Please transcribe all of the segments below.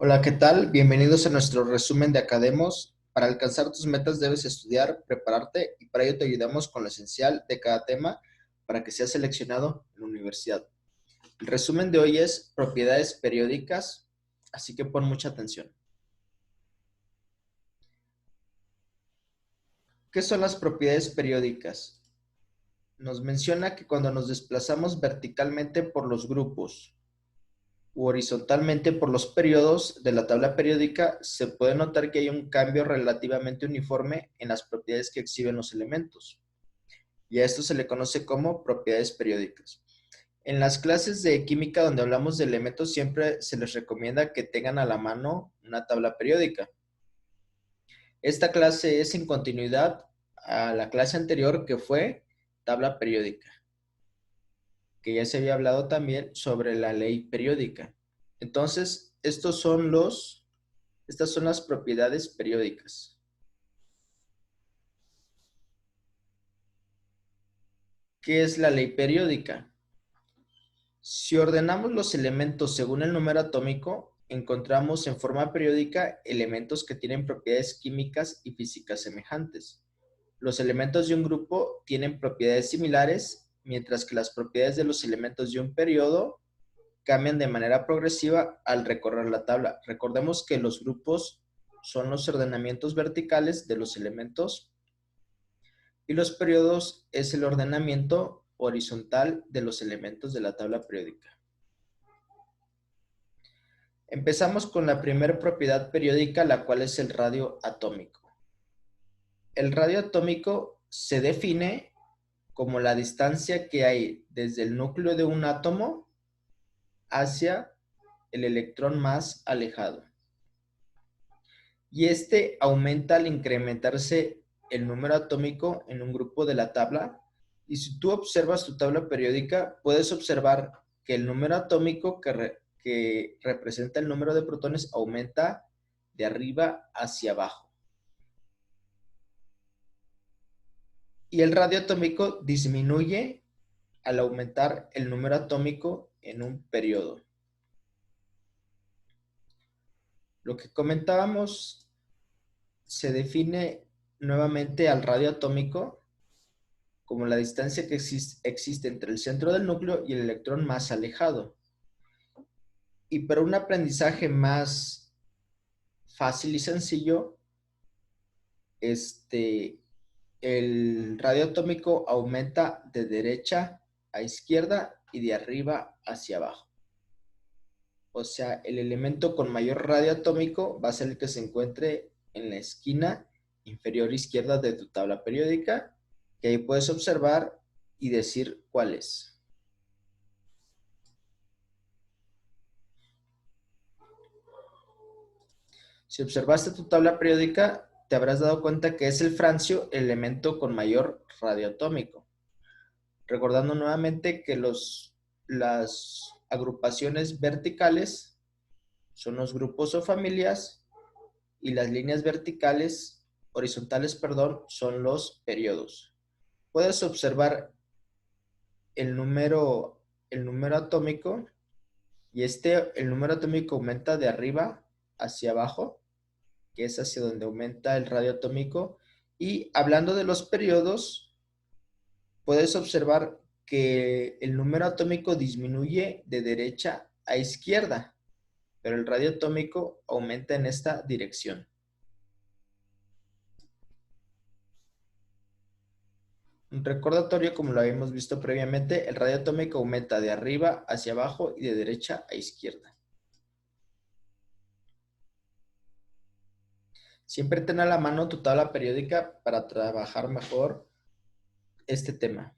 Hola, ¿qué tal? Bienvenidos a nuestro resumen de Academos. Para alcanzar tus metas debes estudiar, prepararte y para ello te ayudamos con lo esencial de cada tema para que seas seleccionado en la universidad. El resumen de hoy es propiedades periódicas, así que pon mucha atención. ¿Qué son las propiedades periódicas? Nos menciona que cuando nos desplazamos verticalmente por los grupos u horizontalmente por los periodos de la tabla periódica, se puede notar que hay un cambio relativamente uniforme en las propiedades que exhiben los elementos. Y a esto se le conoce como propiedades periódicas. En las clases de química donde hablamos de elementos siempre se les recomienda que tengan a la mano una tabla periódica. Esta clase es en continuidad a la clase anterior que fue tabla periódica, que ya se había hablado también sobre la ley periódica. Entonces, estas son las propiedades periódicas. ¿Qué es la ley periódica? Si ordenamos los elementos según el número atómico, encontramos en forma periódica elementos que tienen propiedades químicas y físicas semejantes. Los elementos de un grupo tienen propiedades similares, mientras que las propiedades de los elementos de un periodo cambian de manera progresiva al recorrer la tabla. Recordemos que los grupos son los ordenamientos verticales de los elementos y los periodos es el ordenamiento horizontal de los elementos de la tabla periódica. Empezamos con la primera propiedad periódica, la cual es el radio atómico. El radio atómico se define como la distancia que hay desde el núcleo de un átomo hacia el electrón más alejado. Y este aumenta al incrementarse el número atómico en un grupo de la tabla. Y si tú observas tu tabla periódica, puedes observar que el número atómico que representa el número de protones aumenta de arriba hacia abajo. Y el radio atómico disminuye al aumentar el número atómico en un periodo. Lo que comentábamos se define nuevamente al radio atómico como la distancia que existe entre el centro del núcleo y el electrón más alejado. Y para un aprendizaje más fácil y sencillo, el radio atómico aumenta de derecha a izquierda y de arriba hacia abajo. O sea, el elemento con mayor radio atómico va a ser el que se encuentre en la esquina inferior izquierda de tu tabla periódica, que ahí puedes observar y decir cuál es. Si observaste tu tabla periódica, te habrás dado cuenta que es el francio el elemento con mayor radio atómico. Recordando nuevamente que las agrupaciones verticales son los grupos o familias y las líneas horizontales, perdón, son los periodos. Puedes observar el número atómico y el número atómico aumenta de arriba hacia abajo, que es hacia donde aumenta el radio atómico. Y hablando de los periodos, puedes observar que el número atómico disminuye de derecha a izquierda, pero el radio atómico aumenta en esta dirección. Un recordatorio, como lo habíamos visto previamente, el radio atómico aumenta de arriba hacia abajo y de derecha a izquierda. Siempre ten a la mano tu tabla periódica para trabajar mejor este tema.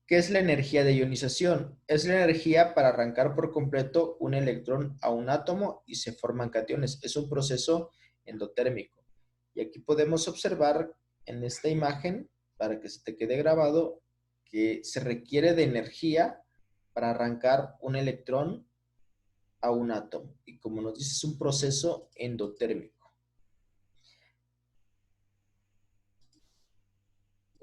¿Qué es la energía de ionización? Es la energía para arrancar por completo un electrón a un átomo y se forman cationes. Es un proceso endotérmico. Y aquí podemos observar en esta imagen, para que se te quede grabado, que se requiere de energía para arrancar un electrón a un átomo. Y como nos dice, es un proceso endotérmico.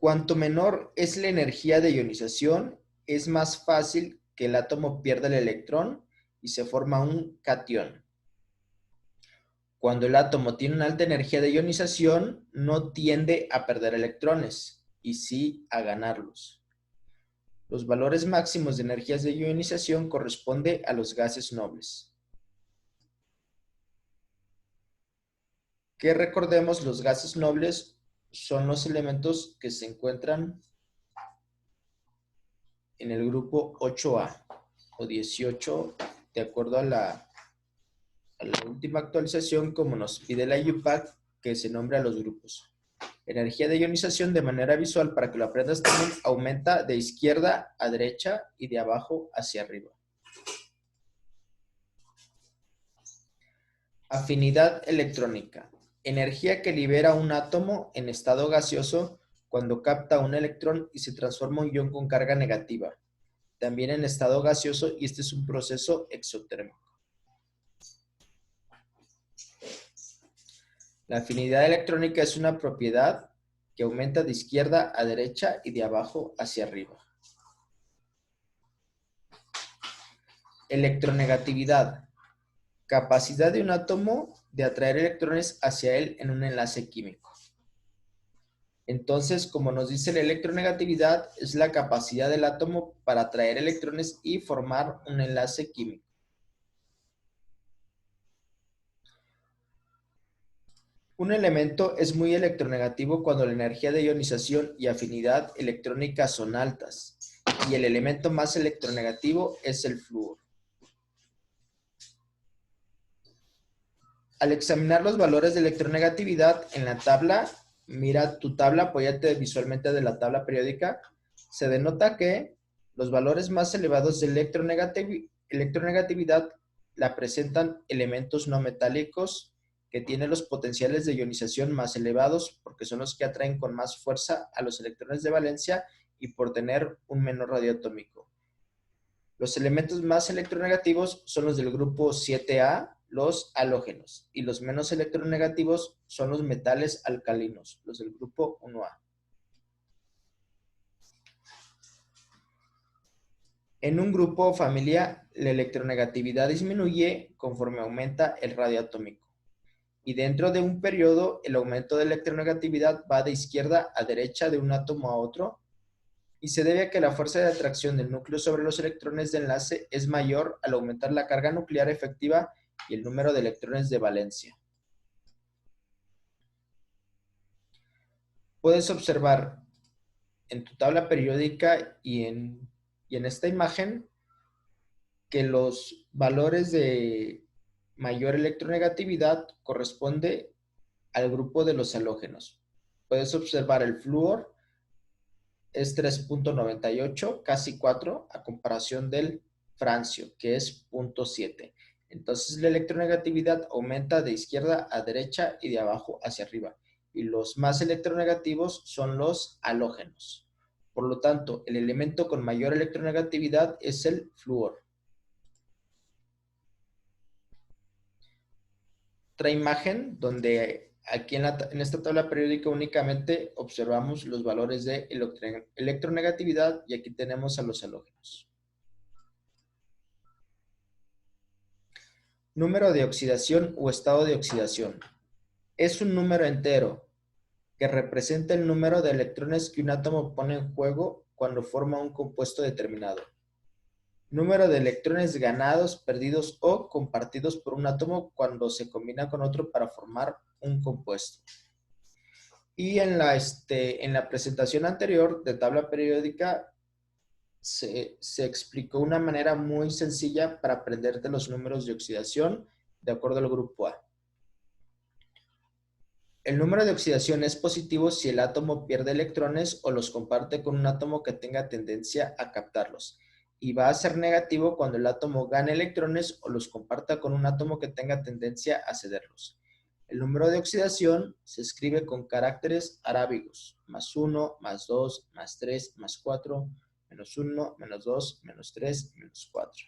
Cuanto menor es la energía de ionización, es más fácil que el átomo pierda el electrón y se forma un catión. Cuando el átomo tiene una alta energía de ionización, no tiende a perder electrones, y sí a ganarlos. Los valores máximos de energías de ionización corresponden a los gases nobles. Que recordemos, los gases nobles son los elementos que se encuentran en el grupo 8A o 18, de acuerdo a la última actualización, como nos pide la IUPAC, que se nombra a los grupos. Energía de ionización de manera visual, para que lo aprendas también, aumenta de izquierda a derecha y de abajo hacia arriba. Afinidad electrónica. Energía que libera un átomo en estado gaseoso cuando capta un electrón y se transforma un ion con carga negativa. También en estado gaseoso, y este es un proceso exotérmico. La afinidad electrónica es una propiedad que aumenta de izquierda a derecha y de abajo hacia arriba. Electronegatividad. Capacidad de un átomo de atraer electrones hacia él en un enlace químico. Entonces, como nos dice la electronegatividad, es la capacidad del átomo para atraer electrones y formar un enlace químico. Un elemento es muy electronegativo cuando la energía de ionización y afinidad electrónica son altas, y el elemento más electronegativo es el flúor. Al examinar los valores de electronegatividad en la tabla, mira tu tabla, apóyate visualmente de la tabla periódica, se denota que los valores más elevados de electronegatividad la presentan elementos no metálicos que tienen los potenciales de ionización más elevados, porque son los que atraen con más fuerza a los electrones de valencia y por tener un menor radio atómico. Los elementos más electronegativos son los del grupo 7A, los halógenos, y los menos electronegativos son los metales alcalinos, los del grupo 1A. En un grupo o familia, la electronegatividad disminuye conforme aumenta el radio atómico. Y dentro de un periodo, el aumento de electronegatividad va de izquierda a derecha de un átomo a otro, y se debe a que la fuerza de atracción del núcleo sobre los electrones de enlace es mayor al aumentar la carga nuclear efectiva y el número de electrones de valencia. Puedes observar en tu tabla periódica y en esta imagen que los valores de mayor electronegatividad corresponde al grupo de los halógenos. Puedes observar el flúor es 3.98, casi 4, a comparación del francio, que es 0.7. Entonces la electronegatividad aumenta de izquierda a derecha y de abajo hacia arriba. Y los más electronegativos son los halógenos. Por lo tanto, el elemento con mayor electronegatividad es el flúor. Otra imagen donde aquí en esta tabla periódica únicamente observamos los valores de electronegatividad, y aquí tenemos a los halógenos. Número de oxidación o estado de oxidación. Es un número entero que representa el número de electrones que un átomo pone en juego cuando forma un compuesto determinado. Número de electrones ganados, perdidos o compartidos por un átomo cuando se combina con otro para formar un compuesto. Y en la presentación anterior de tabla periódica se explicó una manera muy sencilla para aprenderte los números de oxidación de acuerdo al grupo A. El número de oxidación es positivo si el átomo pierde electrones o los comparte con un átomo que tenga tendencia a captarlos. Y va a ser negativo cuando el átomo gane electrones o los comparta con un átomo que tenga tendencia a cederlos. El número de oxidación se escribe con caracteres arábigos: +1, +2, +3, +4, -1, -2, -3, -4.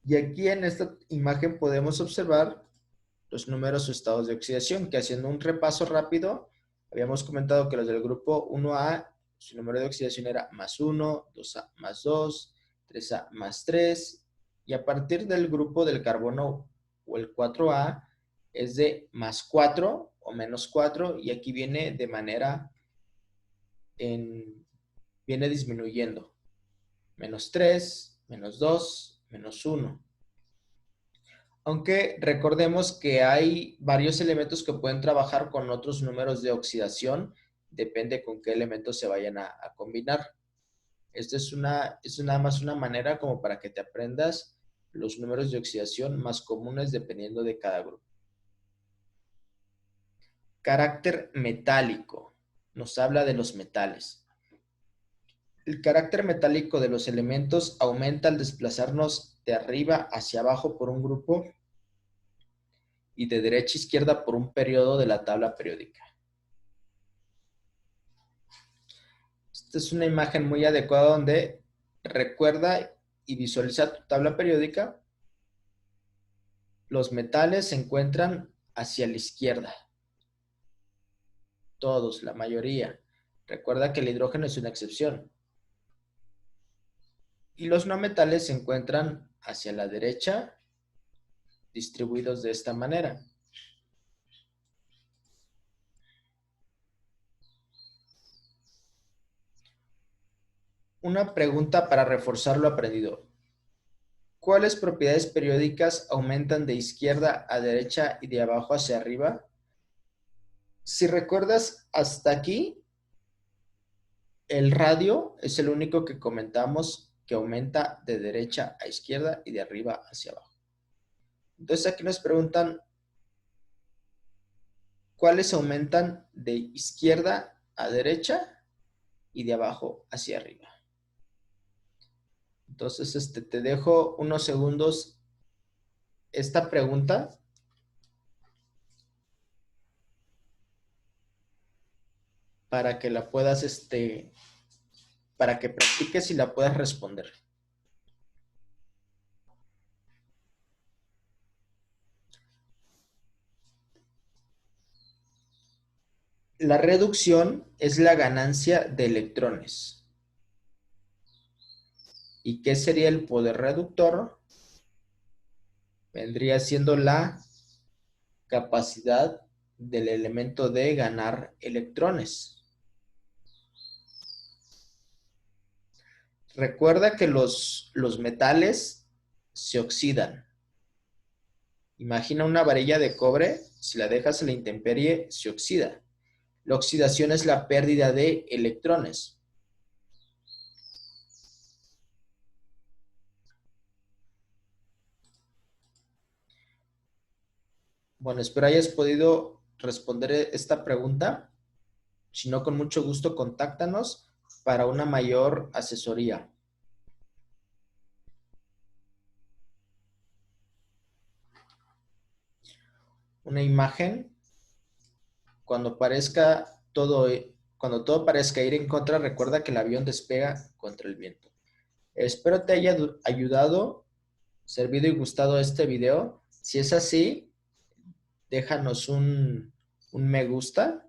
Y aquí en esta imagen podemos observar los números o estados de oxidación, que haciendo un repaso rápido, habíamos comentado que los del grupo 1A, su número de oxidación era +1, 2A +2, 3A +3, y a partir del grupo del carbono o el 4A es de más 4 o menos 4 y aquí viene de manera, viene disminuyendo. Menos 3, menos 2, menos 1. Aunque recordemos que hay varios elementos que pueden trabajar con otros números de oxidación, depende con qué elementos se vayan a combinar. Esta es nada más una manera como para que te aprendas los números de oxidación más comunes dependiendo de cada grupo. Carácter metálico. Nos habla de los metales. El carácter metálico de los elementos aumenta al desplazarnos de arriba hacia abajo por un grupo y de derecha a izquierda por un periodo de la tabla periódica. Esta es una imagen muy adecuada donde recuerda y visualiza tu tabla periódica. Los metales se encuentran hacia la izquierda. Todos, la mayoría. Recuerda que el hidrógeno es una excepción. Y los no metales se encuentran hacia la derecha, distribuidos de esta manera. Una pregunta para reforzar lo aprendido. ¿Cuáles propiedades periódicas aumentan de izquierda a derecha y de abajo hacia arriba? Si recuerdas hasta aquí, el radio es el único que comentamos que aumenta de derecha a izquierda y de arriba hacia abajo. Entonces aquí nos preguntan cuáles aumentan de izquierda a derecha y de abajo hacia arriba. Entonces te dejo unos segundos esta pregunta para que la puedas, para que practiques y la puedas responder. La reducción es la ganancia de electrones. ¿Y qué sería el poder reductor? Vendría siendo la capacidad del elemento de ganar electrones. Recuerda que los metales se oxidan. Imagina una varilla de cobre, si la dejas a la intemperie, se oxida. La oxidación es la pérdida de electrones. Bueno, espero hayas podido responder esta pregunta. Si no, con mucho gusto, contáctanos para una mayor asesoría. Una imagen, cuando todo parezca ir en contra, recuerda que el avión despega contra el viento. Espero te haya ayudado, servido y gustado este video. Si es así, déjanos un me gusta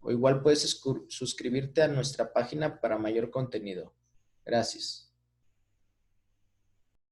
o igual puedes suscribirte a nuestra página para mayor contenido. Gracias.